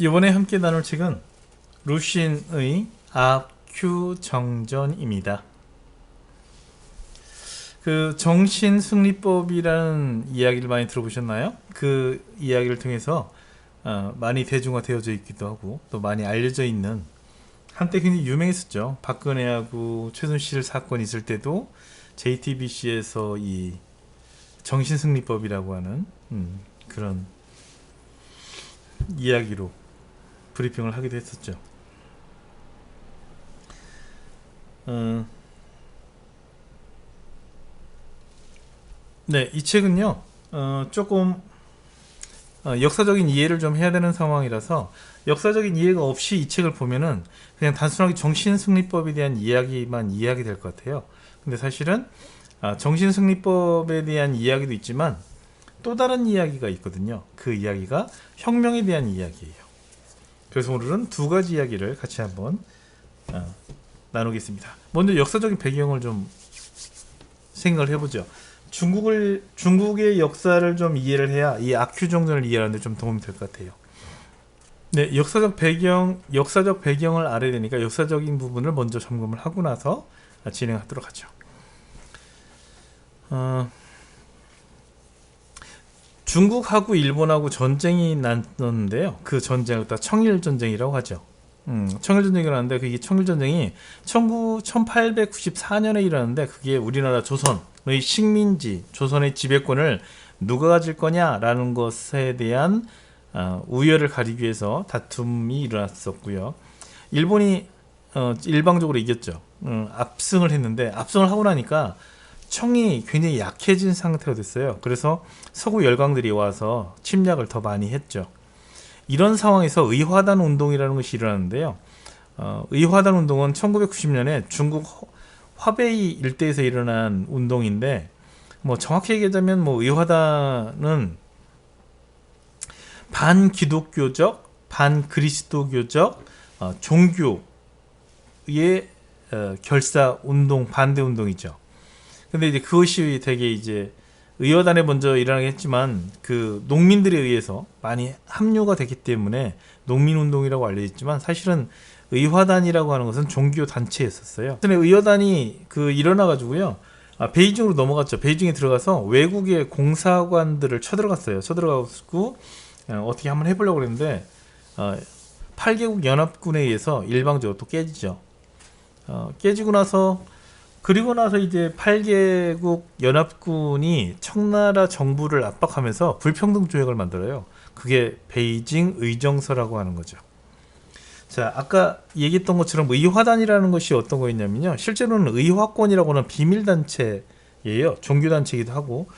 이번에 함께 나눌 책은 루신의 아큐정전입니다. 그 정신승리법이라는 이야기를 많이 들어보셨나요? 그 이야기를 통해서 많이 대중화되어져 있기도 하고 또 많이 알려져 있는, 한때 굉장히 유명했었죠. 박근혜하고 최순실 사건 있을 때도 JTBC에서 이 정신승리법이라고 하는 그런 이야기로 브리핑을 하기도 했었죠. 네, 이 책은요, 조금 역사적인 이해를 좀 해야 되는 상황이라서, 역사적인 이해가 없이 이 책을 보면은 그냥 단순하게 정신승리법에 대한 이야기만 이해하게 될 것 같아요. 근데 사실은 정신승리법에 대한 이야기도 있지만 또 다른 이야기가 있거든요. 그 이야기가 혁명에 대한 이야기예요. 그래서 오늘은 두 가지 이야기를 같이 한번 나누겠습니다. 먼저 역사적인 배경을 좀 생각을 해보죠. 중국의 역사를 좀 이해를 해야 이 아큐정전을 이해하는 데 좀 도움이 될 것 같아요. 네, 역사적 배경을 알아야 되니까 역사적인 부분을 먼저 점검을 하고 나서 진행하도록 하죠. 중국하고 일본하고 전쟁이 났는데요. 그 전쟁을 다 청일전쟁이라고 하죠. 청일전쟁이라고 하는데, 그게 청일전쟁이 1894년에 일어났는데, 그게 우리나라 조선의 식민지, 조선의 지배권을 누가 가질 거냐라는 것에 대한 우열을 가리기 위해서 다툼이 일어났었고요. 일본이 일방적으로 이겼죠. 압승을 했는데, 압승을 하고 나니까 청이 굉장히 약해진 상태가 됐어요. 그래서 서구 열강들이 와서 침략을 더 많이 했죠. 이런 상황에서 의화단 운동이라는 것이 일어났는데요. 의화단 운동은 1990년에 중국 화베이 일대에서 일어난 운동인데, 뭐 정확히 얘기하자면 뭐 의화단은 반기독교적, 반그리스도교적 종교의 결사 운동, 반대 운동이죠. 근데 이제 그것이 되게 이제 의화단에 먼저 일어나게 했지만, 그 농민들에 의해서 많이 합류가 됐기 때문에 농민운동이라고 알려졌지만, 사실은 의화단이라고 하는 것은 종교 단체였었어요. 근데 의화단이 일어나가지고요, 베이징으로 넘어갔죠. 베이징에 들어가서 외국의 공사관들을 쳐들어갔어요. 쳐들어가고 어떻게 한번 해보려고 그랬는데 8개국 연합군에 의해서 일방적으로 또 깨지죠. 깨지고 나서, 그리고 나서 이제 8개국 연합군이 청나라 정부를 압박하면서 불평등 조약을 만들어요. 그게 베이징 의정서라고 하는 거죠. 자, 아까 얘기했던 것처럼 의화단이라는 것이 어떤 거였냐면요, 실제로는 의화권이라고는 비밀단체예요. 종교단체이기도 하고,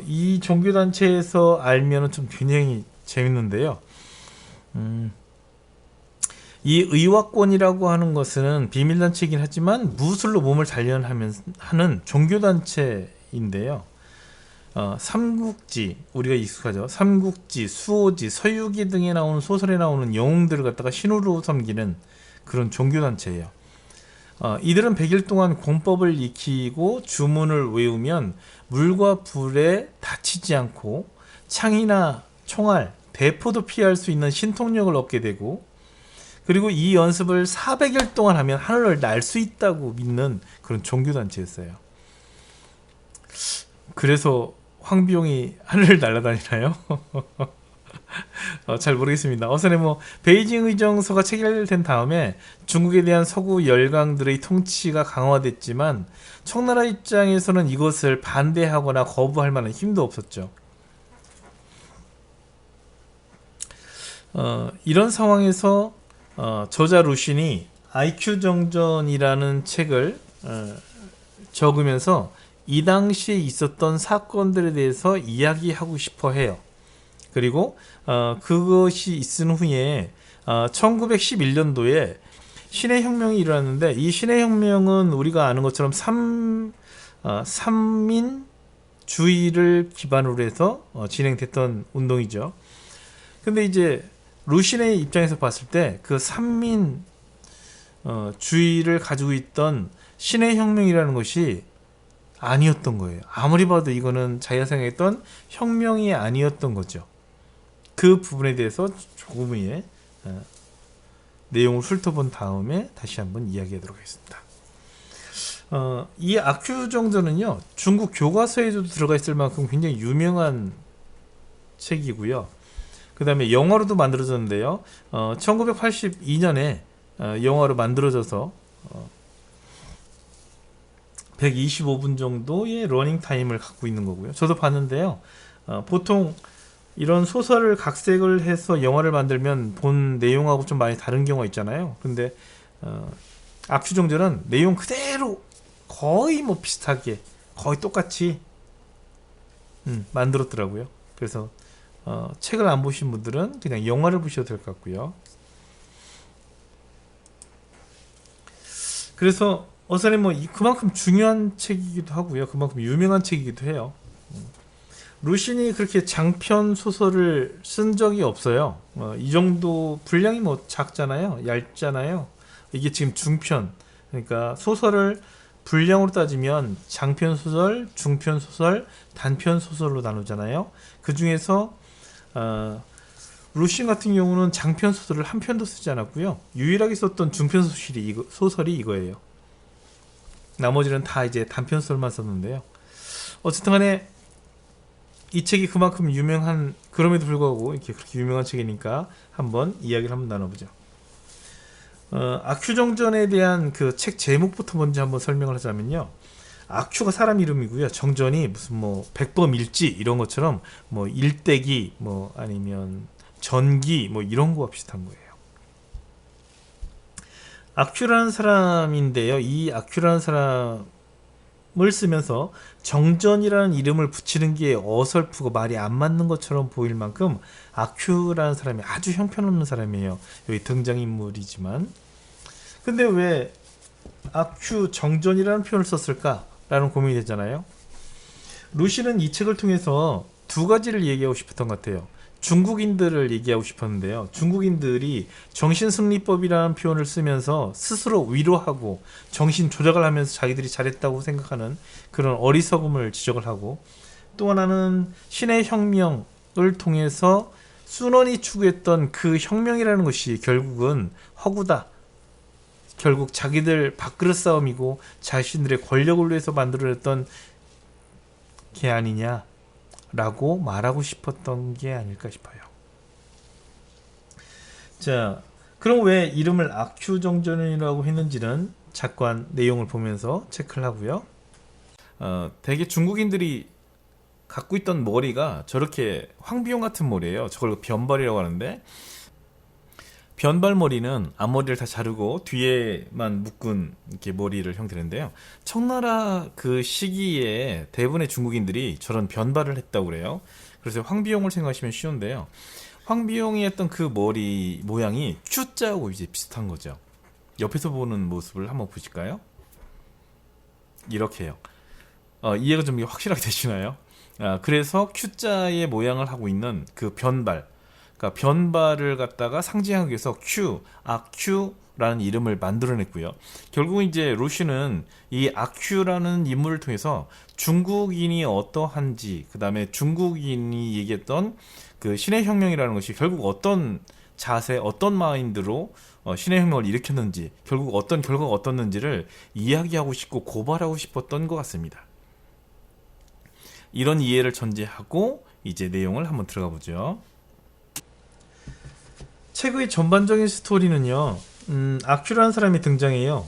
이 종교단체에서 알면은 좀 굉장히 재밌는데요. 이 의화권이라고 하는 것은 비밀단체이긴 하지만 무술로 몸을 단련하는 종교단체인데요. 삼국지, 우리가 익숙하죠. 삼국지, 수호지, 서유기 등에 나오는 소설에 나오는 영웅들을 갖다가 신으로 섬기는 그런 종교단체예요. 이들은 100일 동안 공법을 익히고 주문을 외우면 물과 불에 다치지 않고 창이나 총알, 대포도 피할 수 있는 신통력을 얻게 되고, 그리고 이 연습을 400일 동안 하면 하늘을 날 수 있다고 믿는 그런 종교단체였어요. 그래서 황비용이 하늘을 날아다니나요? 잘 모르겠습니다. 어선에 베이징 의정서가 체결된 다음에 중국에 대한 서구 열강들의 통치가 강화됐지만, 청나라 입장에서는 이것을 반대하거나 거부할 만한 힘도 없었죠. 이런 상황에서 저자 루신이 IQ 정전이라는 책을 적으면서 이 당시에 있었던 사건들에 대해서 이야기하고 싶어 해요. 그리고 그것이 있은 후에 1911년도에 신해혁명이 일어났는데, 이 신해혁명은 우리가 아는 것처럼 삼민주의를 기반으로 해서 진행됐던 운동이죠. 근데 이제 루신의 입장에서 봤을 때 그 삼민주의를 가지고 있던 신해혁명이라는 것이 아니었던 거예요. 아무리 봐도 이거는 자기가 생각했던 혁명이 아니었던 거죠. 그 부분에 대해서 조금의 내용을 훑어본 다음에 다시 한번 이야기하도록 하겠습니다. 이 악큐정전은요, 중국 교과서에도 들어가 있을 만큼 굉장히 유명한 책이고요. 그 다음에 영화로도 만들어졌는데요. 1982년에 영화로 만들어져서 125분 정도의 러닝 타임을 갖고 있는 거고요. 저도 봤는데요. 보통 이런 소설을 각색을 해서 영화를 만들면 본 내용하고 좀 많이 다른 경우가 있잖아요. 근데 악추정전은 내용 그대로 거의 뭐 비슷하게 거의 똑같이 만들었더라고요. 그래서 책을 안 보신 분들은 그냥 영화를 보셔도 될 것 같고요. 그래서 어사리 뭐 그만큼 중요한 책이기도 하고요. 그만큼 유명한 책이기도 해요. 루신이 그렇게 장편 소설을 쓴 적이 없어요. 이 정도 분량이 뭐 작잖아요. 얇잖아요. 이게 지금 중편. 그러니까 소설을 분량으로 따지면 장편 소설, 중편 소설, 단편 소설로 나누잖아요. 그 중에서 루신 같은 경우는 장편 소설을 한 편도 쓰지 않았고요. 유일하게 썼던 중편 소설이 이거예요. 나머지는 다 이제 단편 소설만 썼는데요. 어쨌든 간에 이 책이 그만큼 유명한, 그럼에도 불구하고 이렇게 그렇게 유명한 책이니까 한번 이야기를 한번 나눠보죠. 악큐정전에 대한 그 책 제목부터 먼저 한번 설명을 하자면요. 악큐가 사람 이름이고요. 정전이 무슨 뭐 백범일지 이런 것처럼 뭐 일대기 뭐 아니면 전기 뭐 이런 거와 비슷한 거예요. 악큐라는 사람인데요. 이 악큐라는 사람을 쓰면서 정전이라는 이름을 붙이는 게 어설프고 말이 안 맞는 것처럼 보일 만큼 악큐라는 사람이 아주 형편없는 사람이에요. 여기 등장인물이지만. 근데 왜 악큐 정전이라는 표현을 썼을까라는 고민이 되잖아요. 루시는 이 책을 통해서 두 가지를 얘기하고 싶었던 것 같아요. 중국인들을 얘기하고 싶었는데요. 중국인들이 정신승리법이라는 표현을 쓰면서 스스로 위로하고 정신 조작을 하면서 자기들이 잘했다고 생각하는 그런 어리석음을 지적을 하고, 또 하나는 신의 혁명을 통해서 순원이 추구했던 그 혁명이라는 것이 결국은 허구다. 결국 자기들 밥그릇 싸움이고 자신들의 권력을 위해서 만들어냈던 게 아니냐 라고 말하고 싶었던 게 아닐까 싶어요. 자, 그럼 왜 이름을 악큐정전이라고 했는지는 잠깐 내용을 보면서 체크를 하고요. 대개 중국인들이 갖고 있던 머리가 저렇게 황비용 같은 머리예요. 저걸 변발이라고 하는데, 변발머리는 앞머리를 다 자르고 뒤에만 묶은 이렇게 머리를 형태인데요. 청나라 그 시기에 대부분의 중국인들이 저런 변발을 했다고 그래요. 그래서 황비용을 생각하시면 쉬운데요. 황비용이 했던 그 머리 모양이 Q자하고 이제 비슷한 거죠. 옆에서 보는 모습을 한번 보실까요? 이렇게요. 이해가 좀 확실하게 되시나요? 그래서 Q자의 모양을 하고 있는 그 변발, 그러니까 변발을 갖다가 상징하기 위해서 악큐라는 이름을 만들어냈고요. 결국은 이제 루시는 이 악큐라는 인물을 통해서 중국인이 어떠한지, 그 다음에 중국인이 얘기했던 그 신의 혁명이라는 것이 결국 어떤 자세, 어떤 마인드로 신의 혁명을 일으켰는지, 결국 어떤 결과가 어떻는지를 이야기하고 싶고 고발하고 싶었던 것 같습니다. 이런 이해를 전제하고 이제 내용을 한번 들어가 보죠. 책의 전반적인 스토리는요, 악큐라는 사람이 등장해요.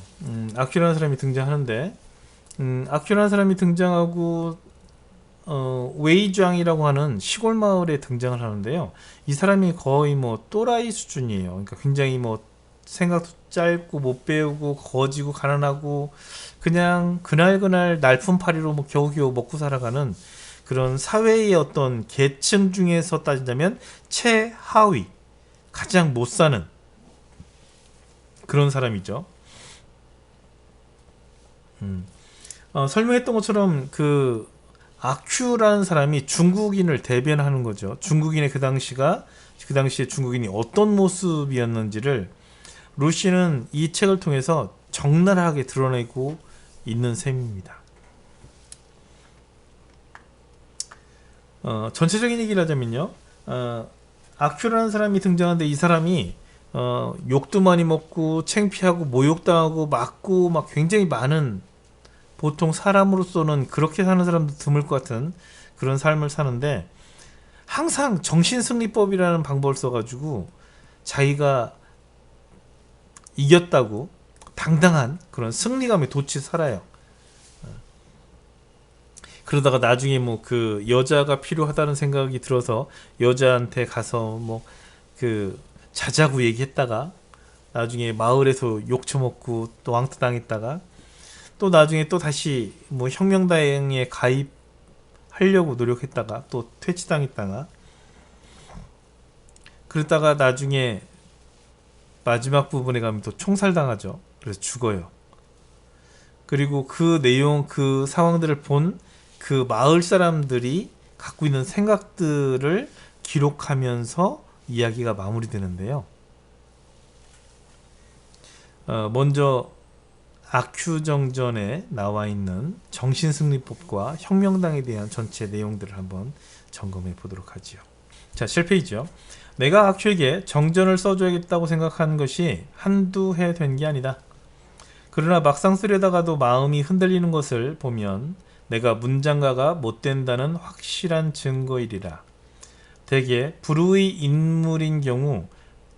악큐라는 사람이 등장하는데, 악큐라는 사람이 등장하고, 웨이장이라고 하는 시골 마을에 등장을 하는데요. 이 사람이 거의 뭐 또라이 수준이에요. 그러니까 굉장히 뭐 생각도 짧고 못 배우고 거지고 가난하고 그냥 그날그날 날품팔이로 뭐 겨우겨우 먹고 살아가는 그런 사회의 어떤 계층 중에서 따진다면 최하위, 가장 못 사는 그런 사람이죠. 설명했던 것처럼 그 아큐라는 사람이 중국인을 대변하는 거죠. 중국인의 그 당시에 중국인이 어떤 모습이었는지를 루시는 이 책을 통해서 적나라하게 드러내고 있는 셈입니다. 전체적인 얘기를 하자면요. 악큐라는 사람이 등장하는데 이 사람이 욕도 많이 먹고 창피하고 모욕당하고 맞고 막 굉장히 많은, 보통 사람으로서는 그렇게 사는 사람도 드물 것 같은 그런 삶을 사는데, 항상 정신승리법이라는 방법을 써가지고 자기가 이겼다고 당당한 그런 승리감에 돋치 살아요. 그러다가 나중에 뭐 그 여자가 필요하다는 생각이 들어서 여자한테 가서 뭐 그 자자고 얘기했다가 나중에 마을에서 욕 처먹고 또 왕따 당했다가 또 나중에 또 다시 뭐 혁명당에 가입하려고 노력했다가 또 퇴치당했다가, 그러다가 나중에 마지막 부분에 가면 또 총살당하죠. 그래서 죽어요. 그리고 그 내용, 그 상황들을 본 그 마을 사람들이 갖고 있는 생각들을 기록하면서 이야기가 마무리되는데요. 먼저 악큐정전에 나와 있는 정신승리법과 혁명당에 대한 전체 내용들을 한번 점검해 보도록 하지요. 자, 7페이지요. 내가 악큐에게 정전을 써줘야겠다고 생각한 것이 한두 해 된 게 아니다. 그러나 막상 쓰려다가도 마음이 흔들리는 것을 보면 내가 문장가가 못된다는 확실한 증거이리라. 대개 불우의 인물인 경우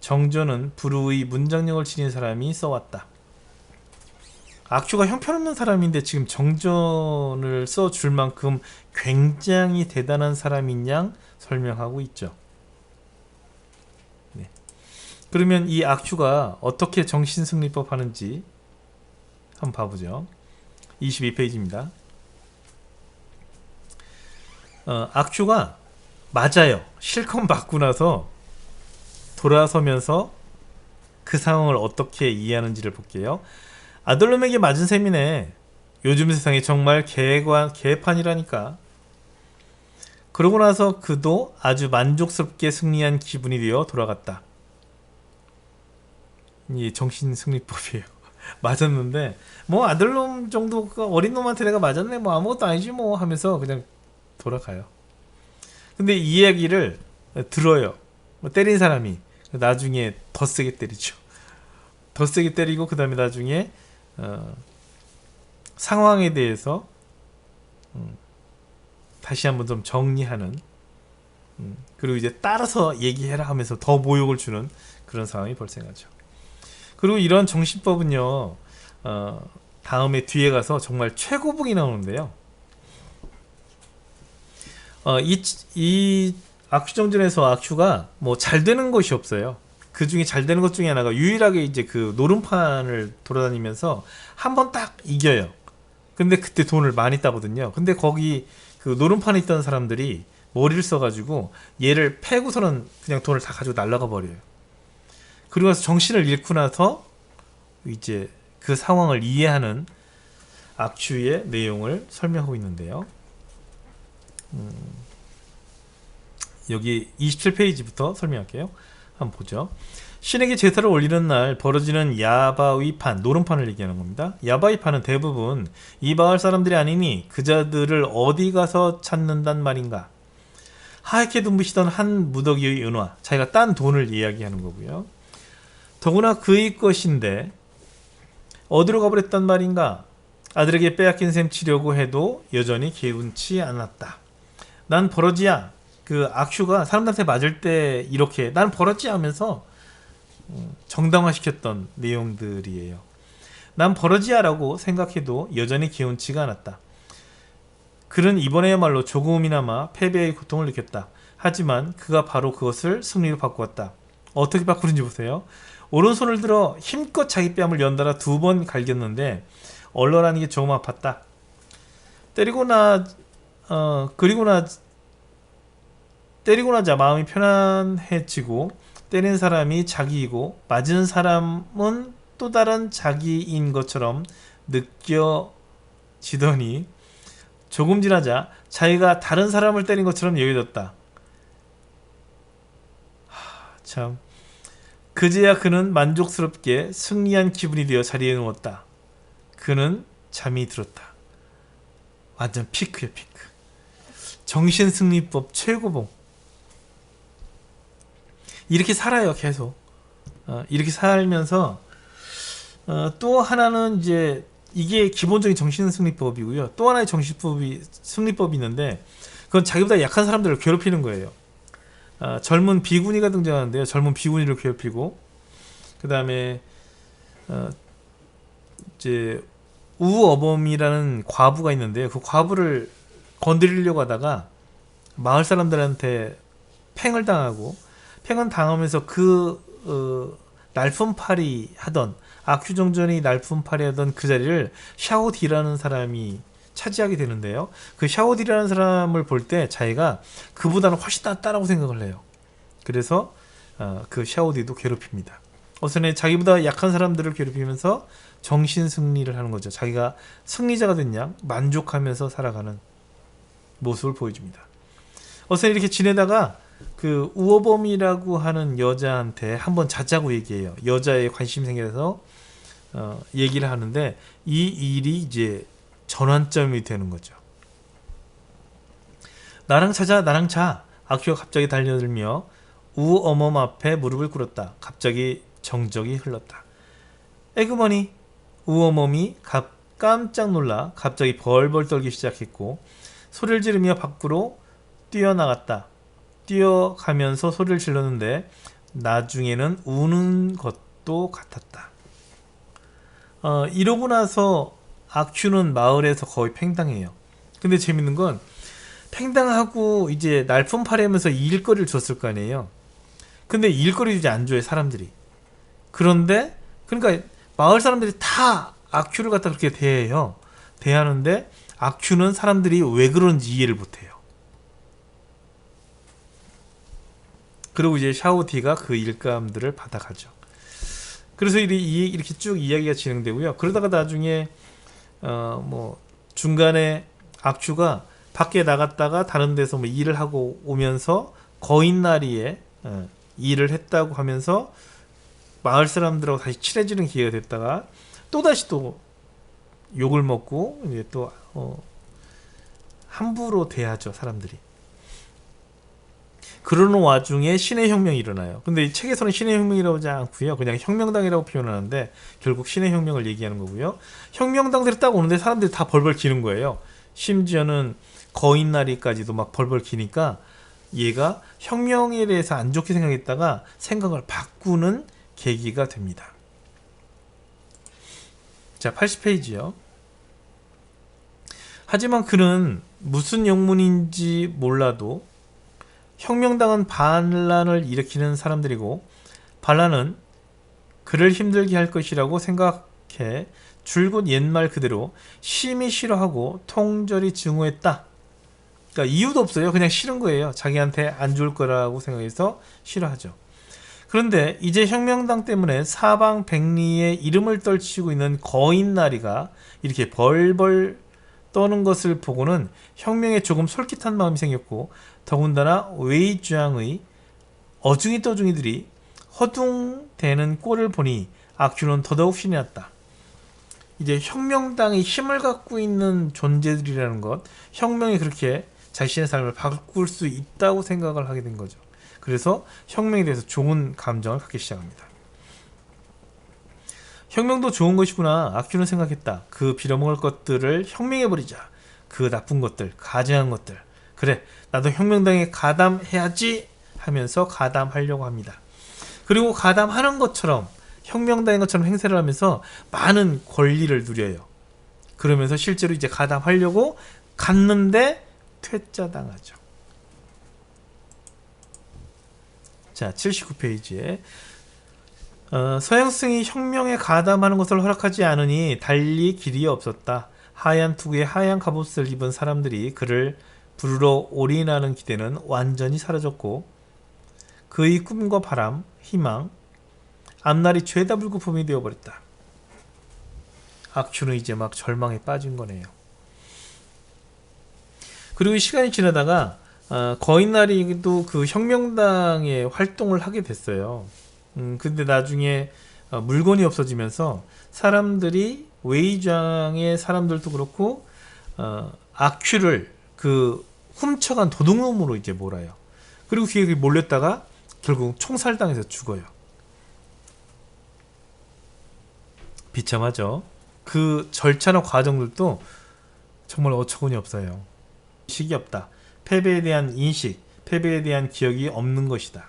정전은 불우의 문장력을 지닌 사람이 써왔다. 악큐가 형편없는 사람인데 지금 정전을 써줄 만큼 굉장히 대단한 사람인 양 설명하고 있죠. 네. 그러면 이 악큐가 어떻게 정신승리법 하는지 한번 봐보죠. 22페이지입니다. 악큐가 맞아요. 실컷 맞고 나서 돌아서면서 그 상황을 어떻게 이해하는지를 볼게요. 아들놈에게 맞은 셈이네. 요즘 세상이 정말 개판이라니까. 그러고 나서 그도 아주 만족스럽게 승리한 기분이 되어 돌아갔다. 이 정신승리법이에요. 맞았는데 뭐 아들놈 정도, 어린 놈한테 내가 맞았네, 뭐 아무것도 아니지 뭐 하면서 그냥 돌아가요. 근데 이 이야기를 들어요. 때린 사람이 나중에 더 세게 때리죠. 더 세게 때리고 그 다음에 나중에 상황에 대해서 다시 한번 좀 정리하는, 그리고 이제 따라서 얘기해라 하면서 더 모욕을 주는 그런 상황이 발생하죠. 그리고 이런 정신법은요, 다음에 뒤에 가서 정말 최고봉이 나오는데요. 이 악큐정전에서 악큐가 뭐 잘 되는 것이 없어요. 그 중에 잘 되는 것 중에 하나가 유일하게 이제 그 노름판을 돌아다니면서 한 번 딱 이겨요. 근데 그때 돈을 많이 따거든요. 근데 거기 그 노름판에 있던 사람들이 머리를 써가지고 얘를 패고서는 그냥 돈을 다 가지고 날아가 버려요. 그리고 나서 정신을 잃고 나서 이제 그 상황을 이해하는 악큐의 내용을 설명하고 있는데요. 여기 27페이지부터 설명할게요. 한번 보죠. 신에게 제사를 올리는 날 벌어지는 야바위 판, 노름판을 얘기하는 겁니다. 야바위 판은 대부분 이 마을 사람들이 아니니 그자들을 어디 가서 찾는단 말인가. 하얗게 눈부시던 한 무더기의 은화, 자기가 딴 돈을 이야기하는 거고요. 더구나 그의 것인데 어디로 가버렸단 말인가. 아들에게 빼앗긴 셈 치려고 해도 여전히 개운치 않았다. 난 버러지야. 그 악큐가 사람들한테 맞을 때 이렇게 난 버러지야 하면서 정당화시켰던 내용들이에요. 난 버러지야 라고 생각해도 여전히 개운치가 않았다. 그는 이번에야말로 조금이나마 패배의 고통을 느꼈다. 하지만 그가 바로 그것을 승리로 바꾸었다. 어떻게 바꾸는지 보세요. 오른손을 들어 힘껏 자기 뺨을 연달아 2번 갈겼는데 얼얼하는 게 조금 아팠다. 때리고 나자 마음이 편안해지고 때린 사람이 자기이고 맞은 사람은 또 다른 자기인 것처럼 느껴지더니 조금 지나자 자기가 다른 사람을 때린 것처럼 여겨졌다. 참, 그제야 그는 만족스럽게 승리한 기분이 되어 자리에 누웠다. 그는 잠이 들었다. 완전 피크야, 피크. 정신승리법 최고봉. 이렇게 살아요, 계속. 이렇게 살면서 또 하나는 이제 이게 기본적인 정신승리법이고요. 또 하나의 승리법이 있는데 그건 자기보다 약한 사람들을 괴롭히는 거예요. 젊은 비구니가 등장하는데요. 젊은 비구니를 괴롭히고, 그 다음에 이제 우어범이라는 과부가 있는데요. 그 과부를 건드리려고 하다가 마을 사람들한테 팽을 당하고, 팽은 당하면서 날품팔이 하던, 악큐정전이 날품팔이 하던 그 자리를 샤오디라는 사람이 차지하게 되는데요. 그 샤오디라는 사람을 볼 때 자기가 그보다는 훨씬 낫다라고 생각을 해요. 그래서 그 샤오디도 괴롭힙니다. 어선에 자기보다 약한 사람들을 괴롭히면서 정신 승리를 하는 거죠. 자기가 승리자가 된 양 만족하면서 살아가는 모습을 보여줍니다. 어선에 이렇게 지내다가 그 우어범이라고 하는 여자한테 한번 자자고 얘기해요. 여자에 관심이 생겨서 얘기를 하는데 이 일이 이제 전환점이 되는 거죠. 나랑 자자, 나랑 자. 악큐가 갑자기 달려들며 우어멈 앞에 무릎을 꿇었다. 갑자기 정적이 흘렀다. 에그머니, 우어멈이 깜짝 놀라 갑자기 벌벌 떨기 시작했고 소리를 지르며 밖으로 뛰어나갔다. 뛰어가면서 소리를 질렀는데 나중에는 우는 것도 같았다. 이러고 나서 악큐는 마을에서 거의 팽당해요. 근데 재밌는 건 팽당하고 이제 날품팔이하면서 일거리를 줬을 거 아니에요. 근데 일거리를 이제 안 줘요, 사람들이. 그런데 그러니까 마을 사람들이 다 악큐를 갖다 그렇게 대해요. 대하는데 악큐는 사람들이 왜 그런지 이해를 못해요. 그리고 이제 샤오디가 그 일감들을 받아가죠. 그래서 이렇게 쭉 이야기가 진행되고요. 그러다가 나중에 뭐 중간에 악큐가 밖에 나갔다가 다른 데서 뭐 일을 하고 오면서 거인나리에 일을 했다고 하면서 마을 사람들하고 다시 친해지는 기회가 됐다가 또다시 또 욕을 먹고 이제 또 함부로 대하죠, 사람들이. 그러는 와중에 신의 혁명이 일어나요. 근데 이 책에서는 신의 혁명이라고 하지 않고요. 그냥 혁명당이라고 표현하는데 결국 신의 혁명을 얘기하는 거고요. 혁명당들이 딱 오는데 사람들이 다 벌벌 기는 거예요. 심지어는 거인나리까지도 막 벌벌 기니까 얘가 혁명에 대해서 안 좋게 생각했다가 생각을 바꾸는 계기가 됩니다. 자, 80페이지요. 하지만 그는 무슨 영문인지 몰라도 혁명당은 반란을 일으키는 사람들이고 반란은 그를 힘들게 할 것이라고 생각해 줄곧 옛말 그대로 심히 싫어하고 통절히 증오했다. 그러니까 이유도 없어요. 그냥 싫은 거예요. 자기한테 안 좋을 거라고 생각해서 싫어하죠. 그런데 이제 혁명당 때문에 사방 백리에 이름을 떨치고 있는 거인나리가 이렇게 벌벌 떠는 것을 보고는 혁명에 조금 솔깃한 마음이 생겼고 더군다나 웨이주앙의 어중이 떠중이들이 허둥대는 꼴을 보니 악큐는 더더욱 신이 났다. 이제 혁명당이 힘을 갖고 있는 존재들이라는 것, 혁명이 그렇게 자신의 삶을 바꿀 수 있다고 생각을 하게 된 거죠. 그래서 혁명에 대해서 좋은 감정을 갖기 시작합니다. 혁명도 좋은 것이구나. 악큐는 생각했다. 그 빌어먹을 것들을 혁명해버리자. 그 나쁜 것들, 가증한 것들. 그래, 나도 혁명당에 가담해야지 하면서 가담하려고 합니다. 그리고 가담하는 것처럼 혁명당인 것처럼 행세를 하면서 많은 권리를 누려요. 그러면서 실제로 이제 가담하려고 갔는데 퇴짜당하죠. 자, 79페이지에 서양승이 혁명에 가담하는 것을 허락하지 않으니 달리 길이 없었다. 하얀 투구에 하얀 갑옷을 입은 사람들이 그를 부르러 올인하는 기대는 완전히 사라졌고 그의 꿈과 바람, 희망, 앞날이 죄다 불구품이 되어버렸다. 악큐는 이제 막 절망에 빠진 거네요. 그리고 시간이 지나다가 거인나리도 그 혁명당의 활동을 하게 됐어요. 근데 나중에 물건이 없어지면서 사람들이 웨이장의 사람들도 그렇고 악큐를 그 훔쳐간 도둑놈으로 이제 몰아요. 그리고 그게 몰렸다가 결국 총살당해서 죽어요. 비참하죠. 그 절차나 과정들도 정말 어처구니 없어요. 인식이 없다. 패배에 대한 인식, 패배에 대한 기억이 없는 것이다.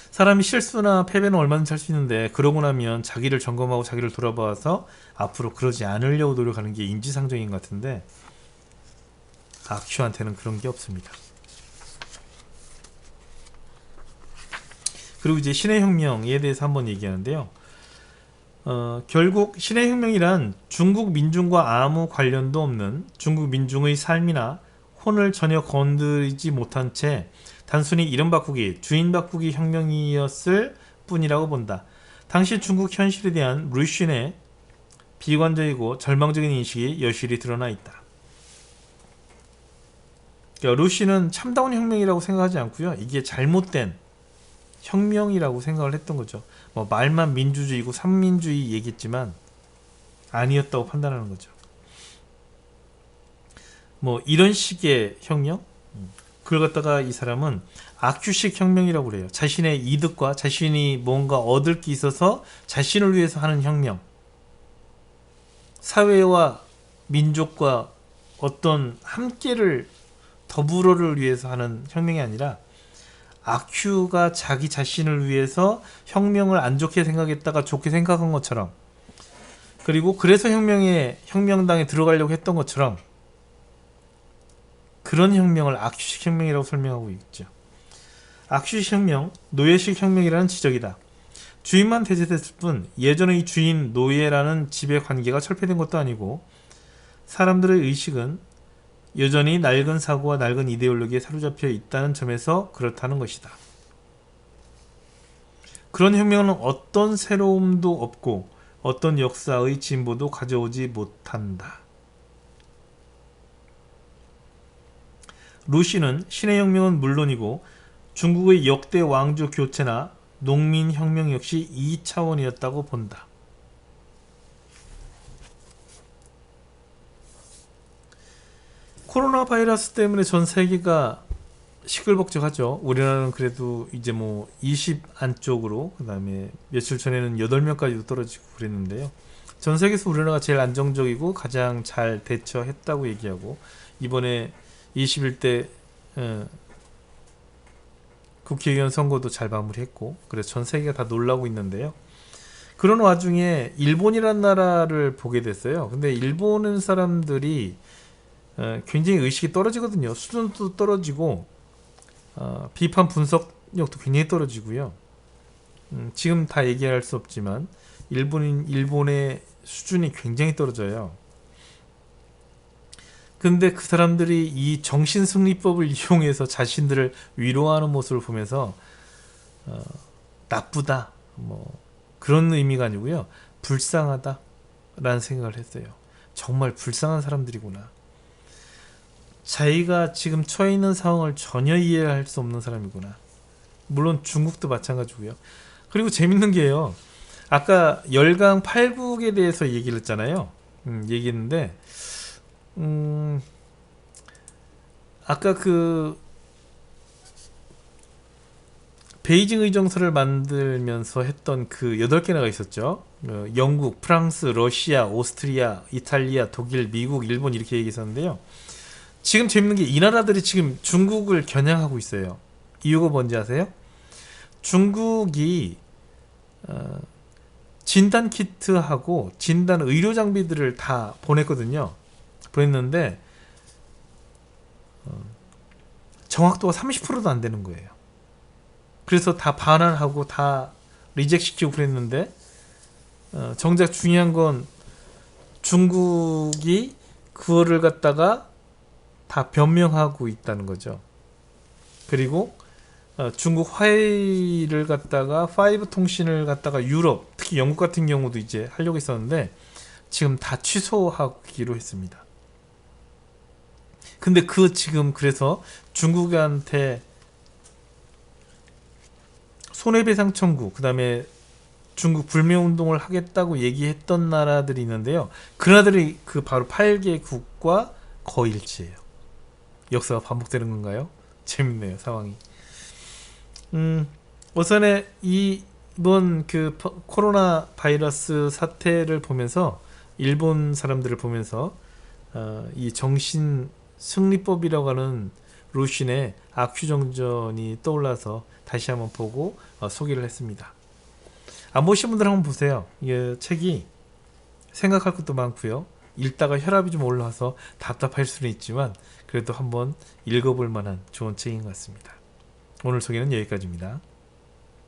사람이 실수나 패배는 얼마든지 할 수 있는데 그러고 나면 자기를 점검하고 자기를 돌아봐서 앞으로 그러지 않으려고 노력하는 게 인지상정인 것 같은데 악큐한테는 그런 게 없습니다. 그리고 이제 신의 혁명에 대해서 한번 얘기하는데요. 결국 신의 혁명이란 중국 민중과 아무 관련도 없는 중국 민중의 삶이나 혼을 전혀 건드리지 못한 채 단순히 이름 바꾸기, 주인 바꾸기 혁명이었을 뿐이라고 본다. 당시 중국 현실에 대한 루신의 비관적이고 절망적인 인식이 여실히 드러나 있다. 그러니까 루신은 참다운 혁명이라고 생각하지 않고요. 이게 잘못된 혁명이라고 생각을 했던 거죠. 뭐 말만 민주주의고 삼민주의 얘기했지만 아니었다고 판단하는 거죠. 뭐 이런 식의 혁명? 그걸 갖다가 이 사람은 악규식 혁명이라고 그래요. 자신의 이득과 자신이 뭔가 얻을 게 있어서 자신을 위해서 하는 혁명. 사회와 민족과 어떤 함께를 더불어를 위해서 하는 혁명이 아니라 악큐가 자기 자신을 위해서 혁명을 안 좋게 생각했다가 좋게 생각한 것처럼, 그리고 그래서 혁명당에 들어가려고 했던 것처럼 그런 혁명을 악큐식 혁명이라고 설명하고 있죠. 악큐식 혁명, 노예식 혁명이라는 지적이다. 주인만 대체됐을 뿐 예전의 주인 노예라는 지배 관계가 철폐된 것도 아니고 사람들의 의식은 여전히 낡은 사고와 낡은 이데올로기에 사로잡혀 있다는 점에서 그렇다는 것이다. 그런 혁명은 어떤 새로움도 없고 어떤 역사의 진보도 가져오지 못한다. 루시는 신의 혁명은 물론이고 중국의 역대 왕조 교체나 농민혁명 역시 2차원이었다고 본다. 코로나 바이러스 때문에 전 세계가 시끌벅적하죠. 우리나라는 그래도 이제 뭐 20 안쪽으로, 그 다음에 며칠 전에는 8명까지도 떨어지고 그랬는데요. 전 세계에서 우리나라가 제일 안정적이고 가장 잘 대처했다고 얘기하고, 이번에 21대 국회의원 선거도 잘 마무리했고, 그래서 전 세계가 다 놀라고 있는데요. 그런 와중에 일본이라는 나라를 보게 됐어요. 근데 일본 사람들이 굉장히 의식이 떨어지거든요. 수준도 떨어지고 비판 분석력도 굉장히 떨어지고요. 지금 다 얘기할 수 없지만 일본의 수준이 굉장히 떨어져요. 근데 그 사람들이 이 정신승리법을 이용해서 자신들을 위로하는 모습을 보면서 나쁘다, 뭐 그런 의미가 아니고요, 불쌍하다 라는 생각을 했어요. 정말 불쌍한 사람들이구나. 자기가 지금 처해 있는 상황을 전혀 이해할 수 없는 사람이구나. 물론 중국도 마찬가지고요. 그리고 재밌는 게요, 아까 열강 8국에 대해서 얘기를 했잖아요. 얘기했는데 아까 그 베이징 의정서를 만들면서 했던 그 8개나가 있었죠. 영국, 프랑스, 러시아, 오스트리아, 이탈리아, 독일, 미국, 일본 이렇게 얘기했었는데요. 지금 재밌는 게 이 나라들이 지금 중국을 겨냥하고 있어요. 이유가 뭔지 아세요? 중국이 진단 키트하고 진단 의료 장비들을 다 보냈거든요. 보냈는데 정확도가 30%도 안 되는 거예요. 그래서 다 반환하고 다 리젝 시키고 그랬는데 정작 중요한 건 중국이 그거를 갖다가 다 변명하고 있다는 거죠. 그리고 중국 화웨이를 갖다가 5 통신을 갖다가 유럽, 특히 영국 같은 경우도 이제 하려고 했었는데 지금 다 취소하기로 했습니다. 근데 지금 그래서 중국한테 손해배상 청구, 그 다음에 중국 불매운동을 하겠다고 얘기했던 나라들이 있는데요. 그 나라들이 그 바로 8개국과 거의 일치해요. 역사가 반복되는 건가요? 재밌네요, 상황이. 우선에 이번 그 코로나 바이러스 사태를 보면서 일본 사람들을 보면서 이 정신 승리법이라고 하는 루신의 아큐정전이 떠올라서 다시 한번 보고 소개를 했습니다. 안 보신 분들 한번 보세요. 이 책이 생각할 것도 많고요. 읽다가 혈압이 좀 올라와서 답답할 수는 있지만 그래도 한번 읽어볼 만한 좋은 책인 것 같습니다. 오늘 소개는 여기까지입니다.